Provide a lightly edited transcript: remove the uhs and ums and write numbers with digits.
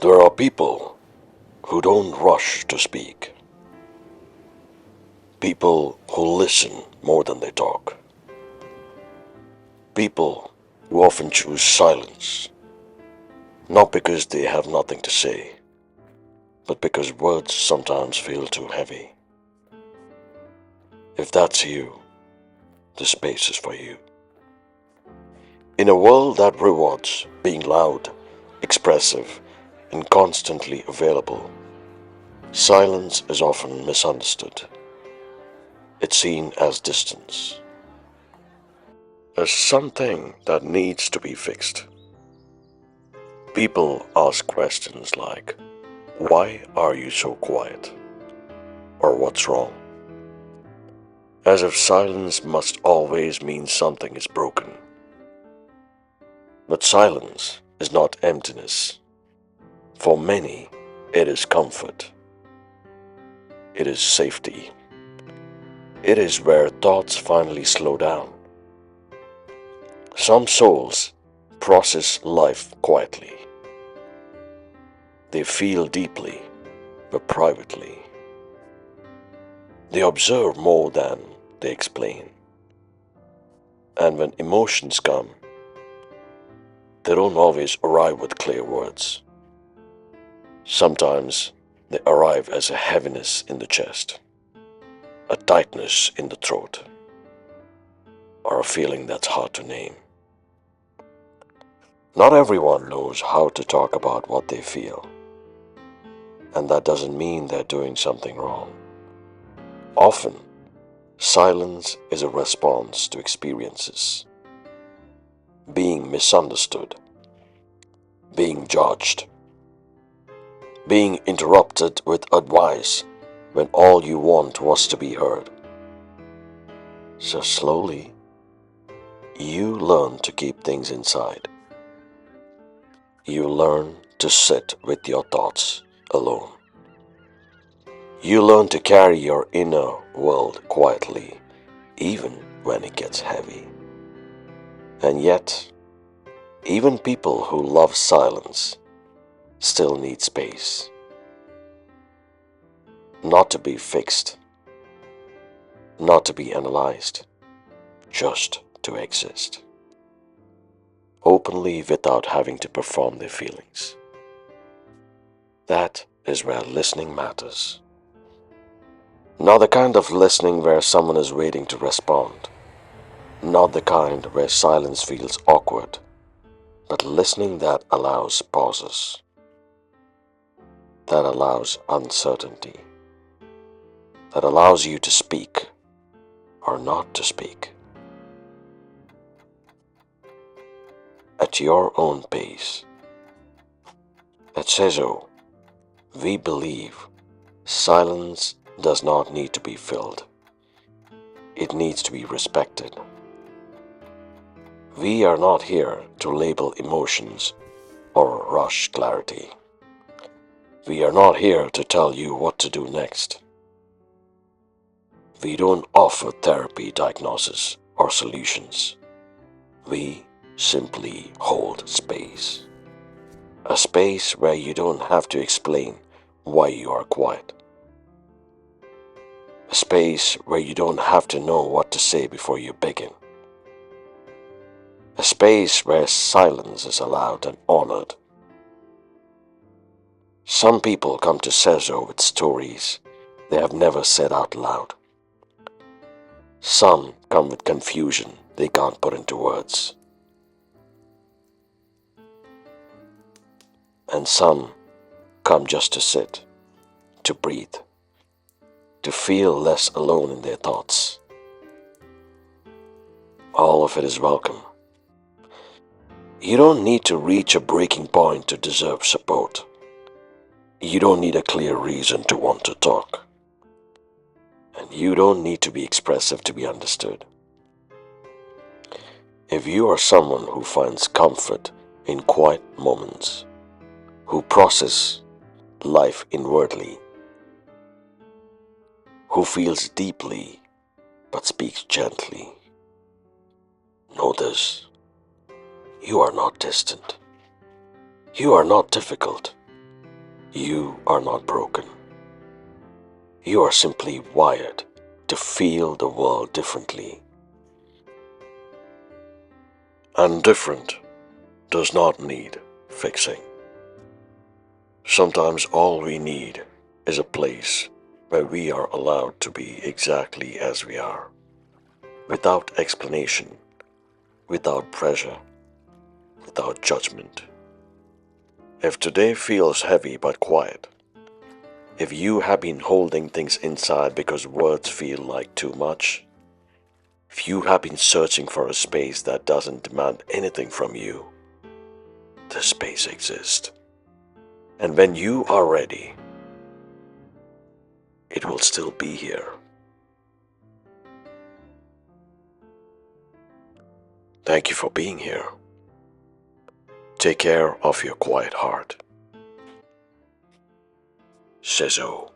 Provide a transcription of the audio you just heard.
There are people who don't rush to speak, people who listen more than they talk, people who often choose silence, not because they have nothing to say, but because words sometimes feel too heavy. If that's you, the space is for you. In a world that rewards being loud, expressive, and constantly available, silence is often misunderstood. It's seen as distance, as something that needs to be fixed. People ask questions like, "Why are you so quiet?" or "What's wrong?" As if silence must always mean something is broken. But silence is not emptiness. For many, it is comfort. It is safety. It is where thoughts finally slow down. Some souls process life quietly. They feel deeply, but privately. They observe more than they explain. And when emotions come, they don't always arrive with clear words. Sometimes they arrive as a heaviness in the chest, a tightness in the throat, or a feeling that's hard to name. Not everyone knows how to talk about what they feel, and that doesn't mean they're doing something wrong. Often, silence is a response to experiences, being misunderstood, being judged, being interrupted with advice when all you want was to be heard. So slowly, you learn to keep things inside. You learn to sit with your thoughts alone. You learn to carry your inner world quietly, even when it gets heavy. And yet, even people who love silence still need space. Not to be fixed, not to be analyzed, just to exist. Openly without having to perform their feelings. That is where listening matters. Not the kind of listening where someone is waiting to respond. Not the kind where silence feels awkward, but listening that allows pauses, that allows uncertainty, that allows you to speak or not to speak at your own pace. At Sezo, we believe silence does not need to be filled. It needs to be respected. We are not here to label emotions or rush clarity. We are not here to tell you what to do next. We don't offer therapy, diagnosis, or solutions. We simply hold space. A space where you don't have to explain why you are quiet. A space where you don't have to know what to say before you begin. A space where silence is allowed and honored. Some people come to Sezo with stories they have never said out loud. Some come with confusion they can't put into words. And some come just to sit, to breathe, to feel less alone in their thoughts. All of it is welcome. You don't need to reach a breaking point to deserve support. You don't need a clear reason to want to talk. And you don't need to be expressive to be understood. If you are someone who finds comfort in quiet moments, who process life inwardly, who feels deeply but speaks gently, know this: you are not distant. You are not difficult. You are not broken. You are simply wired to feel the world differently. And different does not need fixing. Sometimes all we need is a place where we are allowed to be exactly as we are, without explanation, without pressure, without judgment. If today feels heavy but quiet, if you have been holding things inside because words feel like too much, if you have been searching for a space that doesn't demand anything from you, the space exists. And when you are ready, it will still be here. Thank you for being here. Take care of your quiet heart. Sezo.